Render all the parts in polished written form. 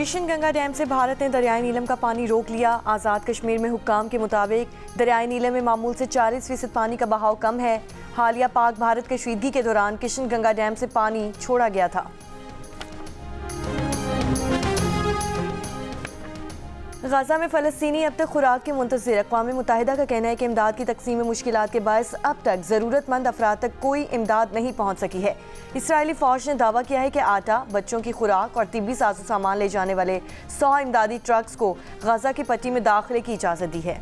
Kishan Ganga dam से भारत ने दरियाई नीलम का पानी रोक लिया। आज़ाद कश्मीर में हुक्काम के मुताबिक दरियाई नीलम में मामूल से 40% पानी का बहाव कम है। हालिया पाक भारत कशीदगी के दौरान किशन गंगा डैम से पानी छोड़ा गया था। गाजा में फ़लस्तीनी अब तक खुराक के मुंतज़िर। अक़वाम मुत्तहिदा का कहना है कि इमदाद की तकसीम में मुश्किलात के बायस अब तक ज़रूरतमंद अफराद तक कोई इमदाद नहीं पहुँच सकी है। इसराइली फ़ौज ने दावा किया है कि आटा, बच्चों की खुराक और तिब्बी साजो सामान ले जाने वाले 100 इमदादी ट्रक्स को गाजा की पट्टी में दाखिले की इजाज़त दी है।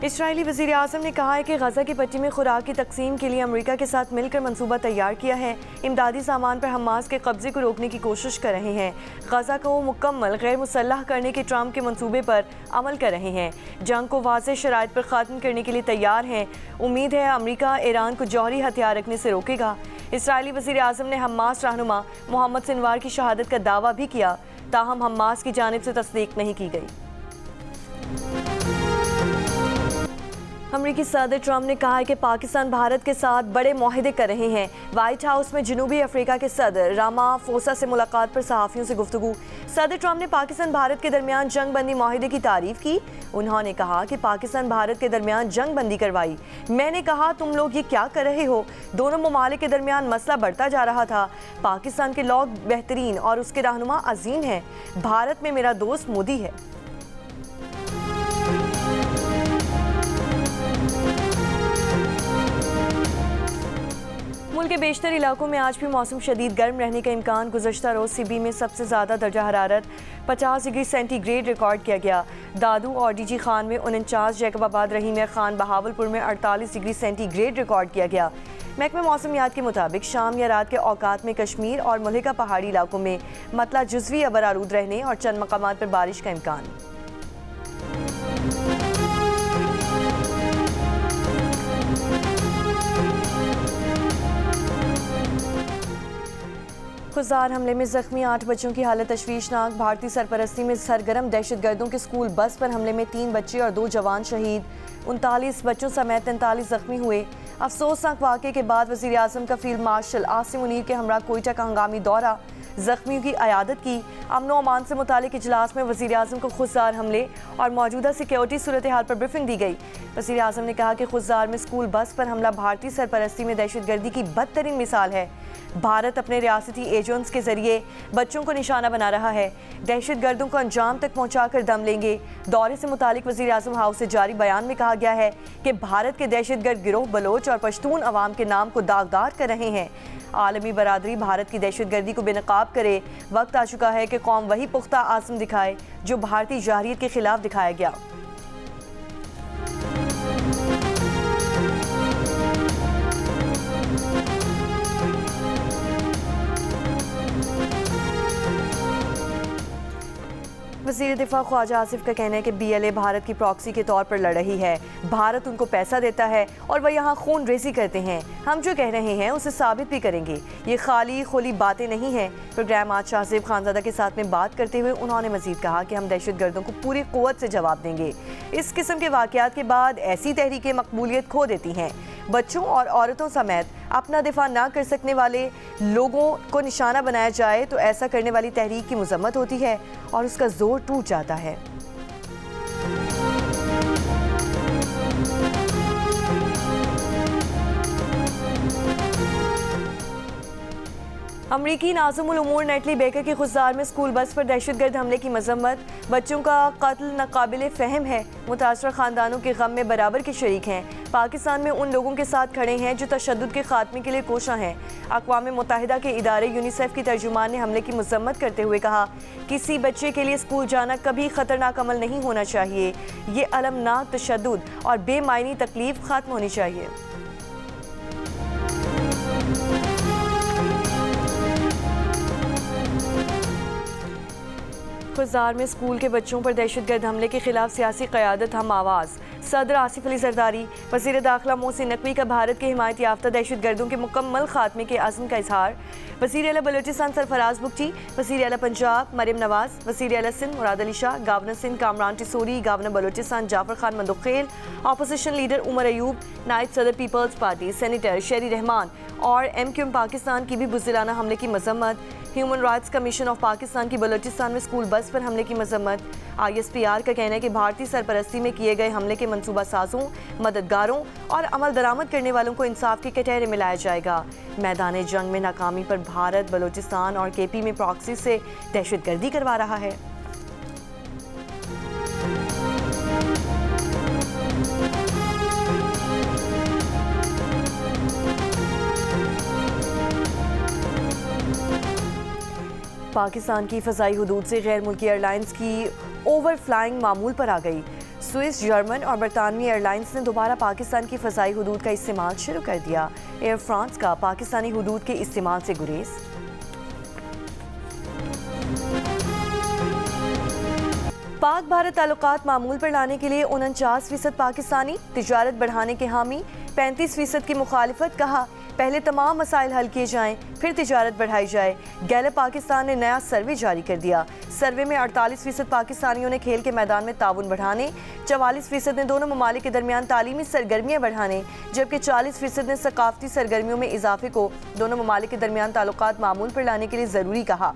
इसराइली वज़ीर आज़म ने कहा है कि गाजा की पट्टी में खुराक की तकसीम के लिए अमेरिका के साथ मिलकर मंसूबा तैयार किया है। इमदादी सामान पर हमास के कब्जे को रोकने की कोशिश कर रहे हैं। गाजा को मुकम्मल गैर मुसल्लह करने के ट्रंप के मंसूबे पर अमल कर रहे हैं। जंग को वाज़ेह शराइत पर ख़त्म करने के लिए तैयार हैं। उम्मीद है अमेरिका ईरान को जौहरी हथियार रखने से रोकेगा। इसराइली वज़ीर आज़म ने हमास रहनुमा मोहम्मद सिनवार की शहादत का दावा भी किया, ताहम हमास की जानिब से तस्दीक नहीं की गई। अमेरिकी सदर ट्रंप ने कहा है कि पाकिस्तान भारत के साथ बड़े मुआहदे कर रहे हैं। व्हाइट हाउस में जनूबी अफ्रीका के सदर रामाफोसा से मुलाकात पर सहाफ़ियों से गुफ्तगू। सदर ट्रंप ने पाकिस्तान भारत के दरमियान जंग बंदी मुआहदे की तारीफ की। उन्होंने कहा कि पाकिस्तान भारत के दरमियान जंग बंदी करवाई। मैंने कहा तुम लोग ये क्या कर रहे हो। दोनों ममालिक के दरमियान मसला बढ़ता जा रहा था। पाकिस्तान के लोग बेहतरीन और उसके रहनुमा अजीम हैं। भारत में मेरा दोस्त मोदी है। मुल्क के बेशतर इलाकों में आज भी मौसम शदीद गर्म रहने का इम्कान। गुज़श्ता रोज़ सिबी में सबसे ज़्यादा दर्जा हरारत 50 डिग्री सेंटीग्रेड रिकॉर्ड किया गया। दादू और डीजी खान में 49, जैकबाबाद रहीम खान बहावलपुर में 48 डिग्री सेंटीग्रेड रिकॉर्ड किया गया। महकमे मौसमियात के मुताबिक शाम या रात के औकात में कश्मीर और मुल्क पहाड़ी इलाकों में मतला जुज़वी अबर आलूद रहने और चंद मकामात पर बारिश का इम्कान। खुजार हमले में जख्मी 8 बच्चों की हालत तशवीशनाक। भारतीय सरपरस्ती में सरगर्म दहशतगर्दों के स्कूल बस पर हमले में 3 बच्चे और 2 जवान शहीद। 39 बच्चों समेत 43 जख्मी हुए। अफसोसनाक वाक़े के बाद वज़ीर आज़म का फील्ड मार्शल आसिम मुनीर के हमरा कोयटा का हंगामी दौरा, जख्मियों की अयादत की। अमन व अमान से मुतालिक इजलास में वज़ीर आज़म को खुजार हमले और मौजूदा सिक्योरिटी सूरत हाल पर ब्रीफिंग दी गई। वज़ीर आज़म ने कहा कि खुजार में स्कूल बस पर हमला भारतीय सरपरस्ती में दहशतगर्दी की बदतरीन मिसाल है। भारत अपने रियासती एजेंट्स के जरिए बच्चों को निशाना बना रहा है। दहशतगर्दों को अंजाम तक पहुंचाकर दम लेंगे। दौरे से मुतालिक वज़ीर आज़म हाउस से जारी बयान में कहा गया है कि भारत के दहशतगर्द गिरोह बलोच और पश्तून अवाम के नाम को दागदार कर रहे हैं। आलमी बरादरी भारत की दहशतगर्दी को बेनकाब करे। वक्त आ चुका है कि कौम वही पुख्ता आज़म दिखाए जो भारतीय जाहिरियत के खिलाफ दिखाया गया। वज़ीर दिफा ख्वाजा आसिफ का कहना है कि BLA भारत की प्रॉक्सी के तौर पर लड़ रही है। भारत उनको पैसा देता है और वह यहाँ खून रेजी करते हैं। हम जो कह रहे हैं उसे साबित भी करेंगे। ये खाली खुली बातें नहीं हैं। प्रोग्राम आज शाहजेब खानजादा के साथ में बात करते हुए उन्होंने मजीद कहा कि हम दहशतगर्दों को पूरी क़ुव्वत से जवाब देंगे। इस किस्म के वाक़यात के बाद ऐसी तहरीकें मकबूलियत खो देती हैं। बच्चों और औरतों समेत अपना दिफा ना कर सकने वाले लोगों को निशाना बनाया जाए तो ऐसा करने वाली तहरीक की मजम्मत होती है और उसका जोर टूट जाता है। अमरीकी नाज़िम उल उमूर नेटली बेकर की खुजार में स्कूल बस पर दहशतगर्द हमले की मजम्मत। बच्चों का कत्ल नाकाबिले फ़हम है। मुतासर ख़ानदानों के गम में बराबर के शरीक हैं। पाकिस्तान में उन लोगों के साथ खड़े हैं जो तशद्दुद के खात्मे के लिए कोशा हैं। अक़वाम मुत्तहिदा के इदारे यूनिसेफ की तर्जुमान ने हमले की मजम्मत करते हुए कहा, किसी बच्चे के लिए स्कूल जाना कभी ख़तरनाक अमल नहीं होना चाहिए। ये अलमनाक तशद्दुद और बेमायनी तकलीफ ख़त्म होनी चाहिए। खुजार में स्कूल के बच्चों पर दहशतगर्द हमले के खिलाफ सियासी क़यादत हम आवाज़। सदर आसिफ अली जरदारी, वज़ीर दाखिला मोहसिन नकवी का भारत के हिमायत याफ्ता दहशतगर्दों के मुकम्मल खात्मे के अज़्म का इजहार। वज़ीर आला बलोचिस्तान सरफराज बुगटी, वज़ीर आला पंजाब मरियम नवाज, वज़ीर आला Sindh Murad Ali Shah, governor Sindh Kamran Tessori, governor Balochistan Jafar Khan Mandokhel, opposition leader Omar Ayub, नायब सदर पीपल्स पार्टी सेनेटर शेरी रहमान और MQM पाकिस्तान की भी बुज़दिलाना हमले की मजम्मत। Human rights commission of Pakistan की बलोचिस्तान में स्कूल बस पर हमले की मजम्मत। ISPR का कहना है कि भारतीय सरपरस्ती में किए गए हमले के मनसूबा साजों, मददगारों और अमल दरामद करने वालों को इंसाफ के कटहरे में लाया जाएगा। मैदान जंग में नाकामी पर भारत बलोचिस्तान और KP में प्रॉक्सी से दहशतगर्दी करवा रहा है। पाकिस्तान की फ़ज़ाई हुदूद से गैर मुल्की एयरलाइंस की ओवरफ्लाइंग मामूल पर आ गई। स्विस, जर्मन और बरतानवी एयरलाइंस ने दोबारा पाकिस्तान की फ़ज़ाई हुदूद का इस्तेमाल शुरू कर दिया। एयर फ्रांस का पाकिस्तानी हुदूद के इस्तेमाल से गुरेज। पाक भारत ताल्लुकात मामूल पर लाने के लिए 49% पाकिस्तानी, तिजारत बढ़ाने के हामी, 35% की मुखालिफत। कहा पहले तमाम मसाइल हल किए जाएं, फिर तिजारत बढ़ाई जाए। गैलप पाकिस्तान ने नया सर्वे जारी कर दिया। सर्वे में 48% पाकिस्तानियों ने खेल के मैदान में ताउन बढ़ाने, 44% ने दोनों ममालिक के दरमियान तालीमी सरगर्मियाँ बढ़ाने, जबकि 40% ने सकाफती सरगर्मियों में इजाफे को दोनों ममालिक के दरमियान ताल्लुकात मामूल पर लाने के लिए ज़रूरी कहा।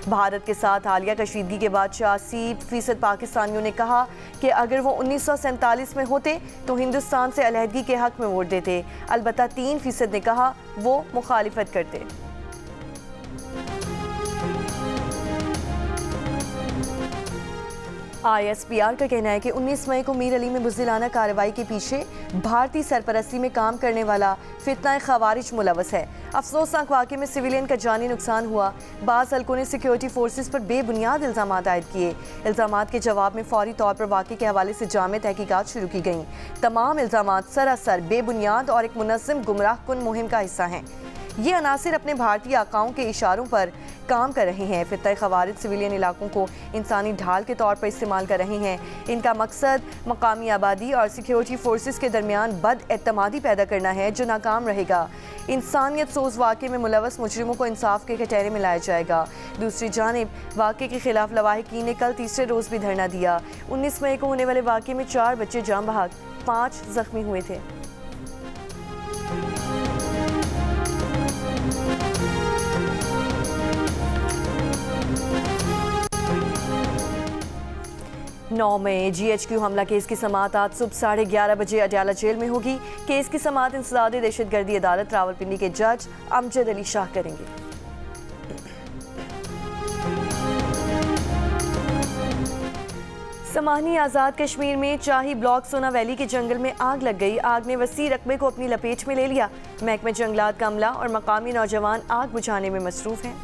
भारत के साथ हालिया कशीदगी के बाद 86% पाकिस्तानियों ने कहा कि अगर वो 1947 में होते तो हिंदुस्तान से अलहदगी के हक में वोट देते। अलबत्ता 3% ने कहा वो मुखालिफत करते। ISPR का कहना है कि 19 मई को मीर अली में बुज़दिलाना कार्रवाई के पीछे भारतीय सरपरस्ती में काम करने वाला फितना खवारिज मुलवस है। अफसोसनाक वाक़े में सिविलियन का जानी नुकसान हुआ। बाज़ हल्कों ने सिक्योरिटी फोर्सेस पर बेबुनियाद इल्ज़ामात आयद किए। इल्ज़ामात के जवाब में फौरी तौर पर वाक़े के हवाले से जामे तहकीकात शुरू की गईं। तमाम इल्ज़ामात सरासर बेबुनियाद और एक मुनज़्ज़म गुमराह कुन मुहिम का हिस्सा हैं। ये अनासिर अपने भारतीय आकाओं के इशारों पर काम कर रहे हैं। फित्ता खवारिज सिविलियन इलाकों को इंसानी ढाल के तौर पर इस्तेमाल कर रहे हैं। इनका मकसद मकामी आबादी और सिक्योरिटी फोर्सेस के दरमियान बदएतमादी पैदा करना है, जो नाकाम रहेगा। इंसानियत सोज वाक़े में मुलवस मुजरिमों को इंसाफ के कटहरे में लाया जाएगा। दूसरी जानिब वाक़े के खिलाफ लवाहिकीन ने कल तीसरे रोज़ भी धरना दिया। 19 मई को होने वाले वाक़े में 4 बच्चे जान बहक, 5 जख्मी हुए थे। नौ में GHQ हमला केस की समाअत आज सुबह 11:30 बजे अडयाला जेल में होगी। केस की समाअत इंसदाद दहशतगर्दी अदालत रावलपिंडी के जज अमजद अली शाह करेंगे। समानी आज़ाद कश्मीर में चाही ब्लॉक सोना वैली के जंगल में आग लग गई। आग ने वसी रकबे को अपनी लपेट में ले लिया। महकमे जंगलात का अमला और मकामी नौजवान आग बुझाने में मसरूफ हैं।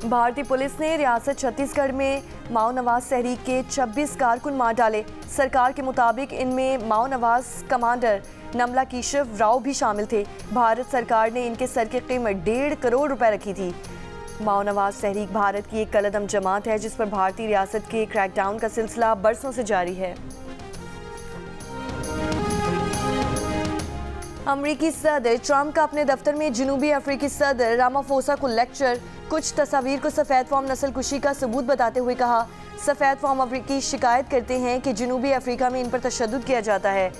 भारतीय पुलिस ने रियासत छत्तीसगढ़ में माओ नवाज तहरीक के 26 कारकुन मार डाले। सरकार के मुताबिक इनमें माओ नवाज कमांडर नमला केशव राव भी शामिल थे। भारत सरकार ने इनके सर की कीमत 1.5 करोड़ रुपए रखी थी। माओ नवाज तहरीक भारत की एक कलअदम जमात है, जिस पर भारतीय रियासत के क्रैकडाउन का सिलसिला बरसों से जारी है। अमरीकी सदर ट्रंप का अपने दफ्तर में जनूबी अफ्रीकी सदर रामाफोसा को लेक्चर। कुछ तस्वीर को सफ़ेद फॉर्म नस्लकुशी का सबूत बताते हुए कहा, सफ़ेद फॉर्म अफ्रीकी शिकायत करते हैं कि जनूबी अफ्रीका में इन पर तशद्दुद किया जाता है।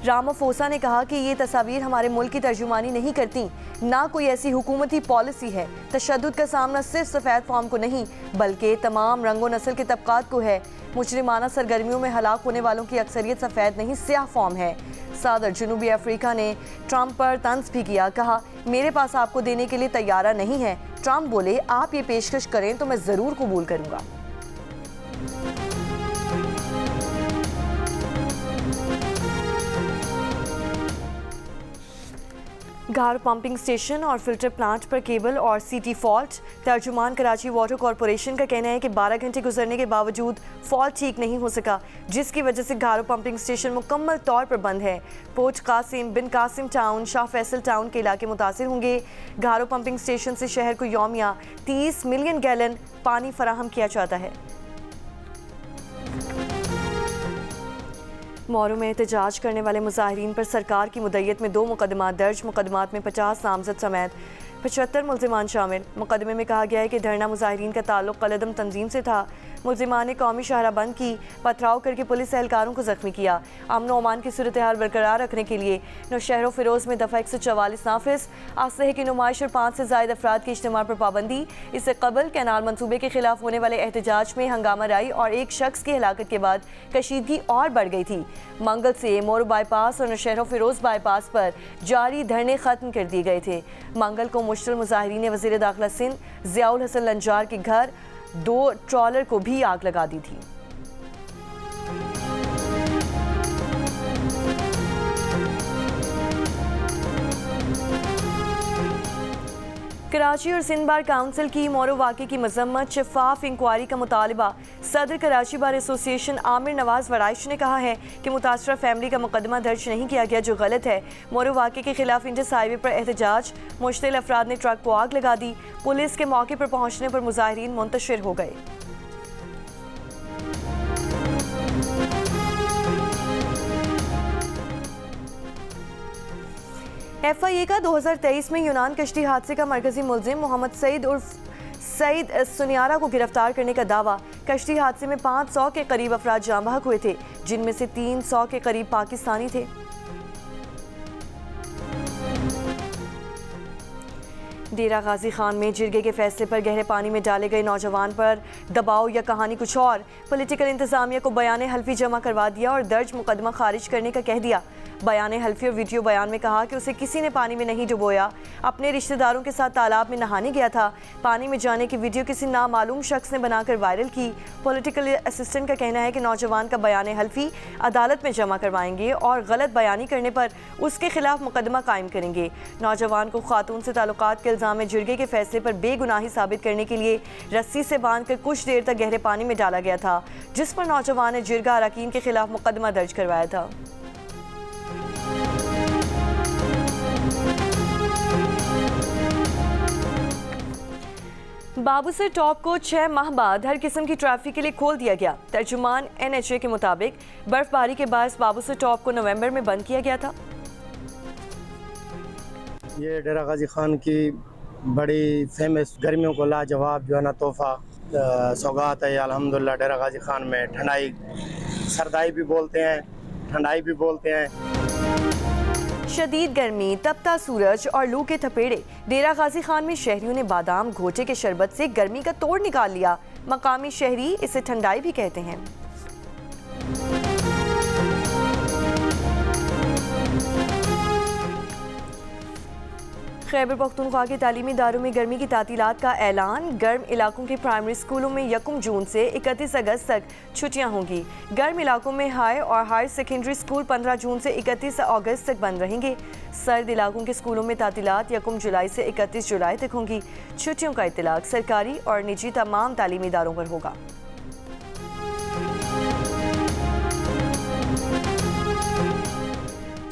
रामाफोसा ने कहा कि ये तस्वीर हमारे मुल्क की तर्जुमानी नहीं करती, ना कोई ऐसी हुकूमती पॉलिसी है। तशद्दुद का सामना सिर्फ सफ़ेद फॉर्म को नहीं बल्कि तमाम रंगो नस्ल के तबकात को है। मुजरिमाना सरगर्मियों में हलाक होने वालों की अक्सरियत सफ़ेद नहीं स्याह फॉर्म है। सदर जनूबी अफ्रीका ने ट्रंप पर तंज भी किया। कहा, मेरे पास आपको देने के लिए तैयारा नहीं है। ट्रंप बोले, आप ये पेशकश करें तो मैं ज़रूर कबूल करूँगा। घार पंपिंग स्टेशन और फिल्टर प्लांट पर केबल और सीटी फॉल्ट। तर्जुमान कराची वाटर कॉरपोरेशन का कहना है कि 12 घंटे गुजरने के बावजूद फॉल्ट ठीक नहीं हो सका, जिसकी वजह से घारो पंपिंग स्टेशन मुकम्मल तौर पर बंद है। पोर्ट कासिम, बिन कासिम टाउन, शाह फैसल टाउन के इलाके मुतासिर होंगे। घारो पंपिंग स्टेशन से शहर को यौमिया 30 मिलियन गैलन पानी फराहम किया जाता है। मौरू में एहतजाज करने वाले मुजाहिरीन पर सरकार की मुद्दत में 2 मुकदमात दर्ज। मुकदमात में 50 नामजद समेत 75 मुल्जिमान शामिल। मुकदमे में कहा गया है कि धरना मुजाहिरीन का ताल्लुक कलदम तंजीम से था। मुल्जिमान ने कौमी शाहरा बंद की, पथराव करके पुलिस एहलकारों को जख्मी किया। अमन व अमान की सूरत हाल बरकरार रखने के लिए नौशहर फिरोज में दफ़ा 144 नाफिज। असलहे की नुमाइश और 5 से ज़ायद अफराद के इज्तिमा पर पाबंदी। इससे कबल कैनाल मनसूबे के खिलाफ होने वाले एहतजाज में हंगामा राई और एक शख्स की हलाकत के बाद कशीदगी और बढ़ गई थी। मंगल से मोरू बाईपास और नौशहर फिरोज बाईपास पर जारी धरने खत्म कर दिए गए थे। मंगल को मुश्तल मुजाहिरीन ने वज़ीर दाखिला सिंध ज़ियाउल हसन लंजार के घर 2 ट्रॉलर को भी आग लगा दी थी। कराची और सिंध बार काउंसिल की मोरू वाक़े की मजम्मत, शफाफ इंक्वायरी का मुतालबा। सदर कराची बार एसोसिएशन आमिर नवाज वराइश ने कहा है कि मुतासरा फैमिली का मुकदमा दर्ज नहीं किया गया, जो गलत है। मोरू वाक़े के खिलाफ इंडस हाईवे पर एहतजाज, मुश्तिल अफराद ने ट्रक को आग लगा दी। पुलिस के मौके पर पहुंचने पर मुजाहिरीन मुंतशिर हो गए। FIA का 2023 में यूनान कश्ती हादसे का मरकजी मुलजिम मोहम्मद सईद उर्फ सईद सुनियारा को गिरफ्तार करने का दावा। कश्ती हादसे में 500 के करीब अफराद जाँ बहक हुए थे, जिनमें से 300 के करीब पाकिस्तानी थे। डेरा गाजी खान में जिरगे के फैसले पर गहरे पानी में डाले गए नौजवान पर दबाव या कहानी कुछ और। पॉलिटिकल इंतजामिया को बयान हल्फी जमा करवा दिया और दर्ज मुकदमा खारिज करने का कह दिया। बयान हल्फी और वीडियो बयान में कहा कि उसे किसी ने पानी में नहीं डुबोया, अपने रिश्तेदारों के साथ तालाब में नहाने गया था। पानी में जाने की वीडियो किसी नामालूम शख्स ने बनाकर वायरल की। पॉलिटिकल असिस्टेंट का कहना है कि नौजवान का बयान हल्फी अदालत में जमा करवाएंगे और गलत बयानी करने पर उसके खिलाफ मुकदमा कायम करेंगे। नौजवान को खातून से ताल्लुकात के इल्जाम में जिरगे के फैसले पर बेगुनाही साबित करने के लिए रस्सी से बांधकर कुछ देर तक गहरे पानी में डाला गया था, जिस पर नौजवान ने जिरगा अरकान के खिलाफ मुकदमा दर्ज करवाया था। बाबूसर टॉप को 6 माह बाद हर किस्म की ट्रैफिक के लिए खोल दिया गया। तर्जुमान NHA के मुताबिक बर्फबारी के बाद बाबूसर टॉप को नवंबर में बंद किया गया था। ये डेरा गाजी खान की बड़ी फेमस गर्मियों को लाजवाब जो है ना तोहफा सौगात है। अल्हम्दुलिल्लाह डेरा गाजी खान में ठंडाई, सर्दाई भी बोलते हैं, ठंडाई भी बोलते हैं। शदीद गर्मी, तपता सूरज और लू के थपेड़े। डेरा गाजी खान में शहरियों ने बादाम घोटे के शरबत से गर्मी का तोड़ निकाल लिया। मकामी शहरी इसे ठंडाई भी कहते हैं। खैबर पख्तूनख्वा के तालीमी इदारों में गर्मी की तातीलात का ऐलान। गर्म इलाकों के प्राइमरी स्कूलों में 1 जून से 31 अगस्त तक छुट्टियां होंगी। गर्म इलाकों में हाई और हायर सेकेंडरी स्कूल 15 जून से 31 अगस्त तक बंद रहेंगे। सर्द इलाकों के स्कूलों में तातीलात 1 जुलाई से 31 जुलाई तक होंगी। छुट्टियों का इत्तलाक सरकारी और निजी तमाम तालीमी इदारों पर होगा।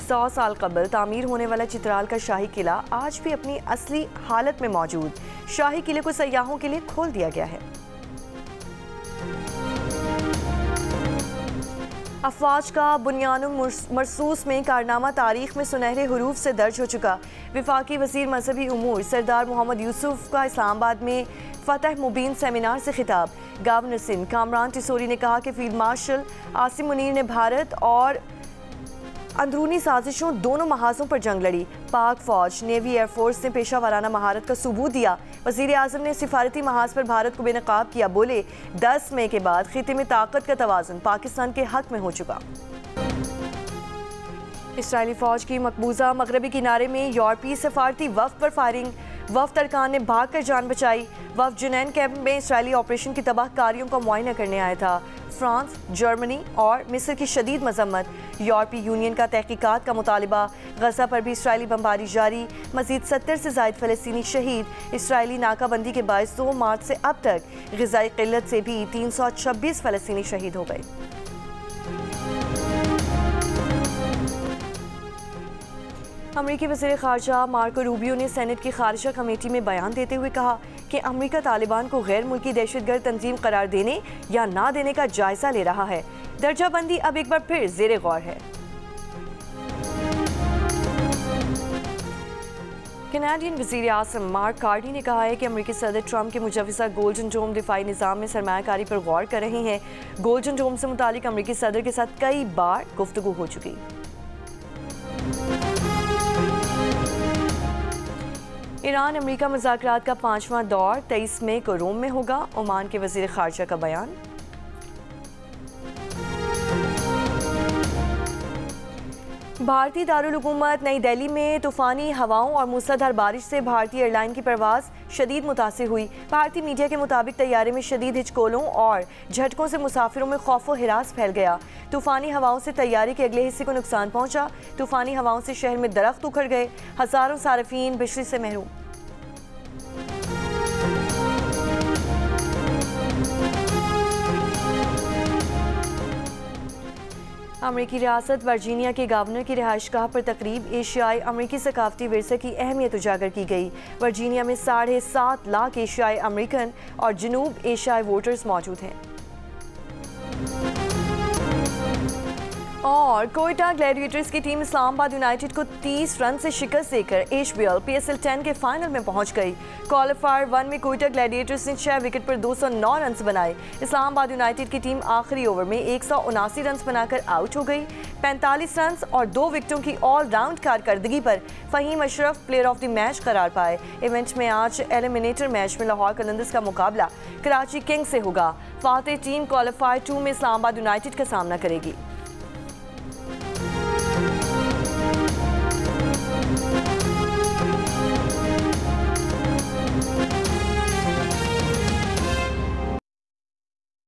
100 साल कबल तामीर होने वाला चित्राल का शाही किला आज भी अपनी असली हालत में मौजूद। शाही किले को सयाहों के लिए खोल दिया गया है। अफवाज का बुनियानुल मरसूस में कारनामा तारीख में सुनहरे हरूफ से दर्ज हो चुका। विफाकी वजीर मजहबी उमूर सरदार मोहम्मद यूसुफ का इस्लामाबाद में फतह मुबीन सेमिनार से खिताब। गवर्नर सिंध कामरान टिसोरी ने कहा कि फील्ड मार्शल आसिम मुनीर ने भारत और अंदरूनी साजिशों दोनों महाजों पर जंग लड़ी। पाक फौज, नेवी, एयरफोर्स ने पेशा वाराना महारत का सबूत दिया। वजीर आजम ने सिफारती महाज पर भारत को बेनकाब किया। बोले 10 मई के बाद खिते में ताकत का तवाज़ुन पाकिस्तान के हक में हो चुका। इसराइली फौज की मकबूजा मगरबी किनारे में यूरोपीय सफारती वफ्द पर फायरिंग। वफ़द अरकान ने भागकर जान बचाई। वफ़द जुनैन कैंप में इसराइली ऑपरेशन की तबाहकारियों का मुआयना करने आया था। फ्रांस, जर्मनी और मिस्र की शदीद मजम्मत। यूरोपीय यूनियन का तहकीकात का मुतालिबा। गजा पर भी इसराइली बमबारी जारी। मजीद 70 से ज़ायद फ़लस्तीनी शहीद। इसराइली नाकाबंदी के बायस 2 मार्च से अब तक ग़िज़ाई क़िल्लत से भी 326 फ़लस्तीनी शहीद हो गए। अमरीकी वज़ीर ख़ारजा मार्को रूबियो ने सेनेट की खारजा कमेटी में बयान देते हुए कहा कि अमरीका तालिबान को गैर मुल्की दहशतगर्द तंजीम करार देने या ना देने का जायजा ले रहा है। दर्जाबंदी अब एक बार फिर ज़ेरे गौर है। कनाडियन वज़ीर आज़म मार्क कार्नी ने कहा है कि अमरीकी सदर ट्रंप के मुजवज़ा गोल्डन डोम दिफाई निज़ाम में सरमायाकारी पर गौर कर रहे हैं। गोल्डन डोम से मुतालिक अमरीकी सदर के साथ कई बार गुफ्तगू हो चुकी। ईरान अमरीका मुज़ाकरात का 5वां दौर 23 मई को रोम में होगा। ओमान के वज़ीर ख़ारजा का बयान। भारतीय दारुल हुकूमत नई दिल्ली में तूफ़ानी हवाओं और मूसलाधार बारिश से भारतीय एयरलाइन की परवाज़ शदीद मुतासिर हुई। भारतीय मीडिया के मुताबिक तैयारे में शदीद हिचकोलों और झटकों से मुसाफिरों में खौफ व हिरास फैल गया। तूफ़ानी हवाओं से तैयारे के अगले हिस्से को नुकसान पहुंचा। तूफ़ानी हवाओं से शहर में दरख्त उखड़ गए। हज़ारों सार्फिन बिजली से महरूम। अमरीकी रियासत वर्जीनिया के गवर्नर की रिहाइशगाह पर तकरीब एशियाई अमरीकी सकाफती विरसे की अहमियत उजागर की गई। वर्जीनिया में 7.5 लाख एशियाई अमरीकन और जनूब एशियाई वोटर्स मौजूद हैं। और कोयटा ग्लैडिएटर्स की टीम इस्लामाबाद यूनाइटेड को 30 रन से शिकस्त देकर HBL PSL 10 के फाइनल में पहुंच गई। क्वालिफायर 1 में कोयटा ग्लैडिएटर्स ने 6 विकेट पर 209 रन बनाए। इस्लामाबाद यूनाइटेड की टीम आखिरी ओवर में 179 रन बनाकर आउट हो गई। 45 रन और 2 विकेटों की ऑलराउंड कारकर्दगी पर Faheem Ashraf player of the match करार पाए। इवेंट में आज एलिमिनेटर मैच में लाहौर कलंदर्स का मुकाबला कराची किंग्स से होगा। फातेह टीम क्वालिफायर 2 में इस्लामाबाद यूनाइटेड का सामना करेगी।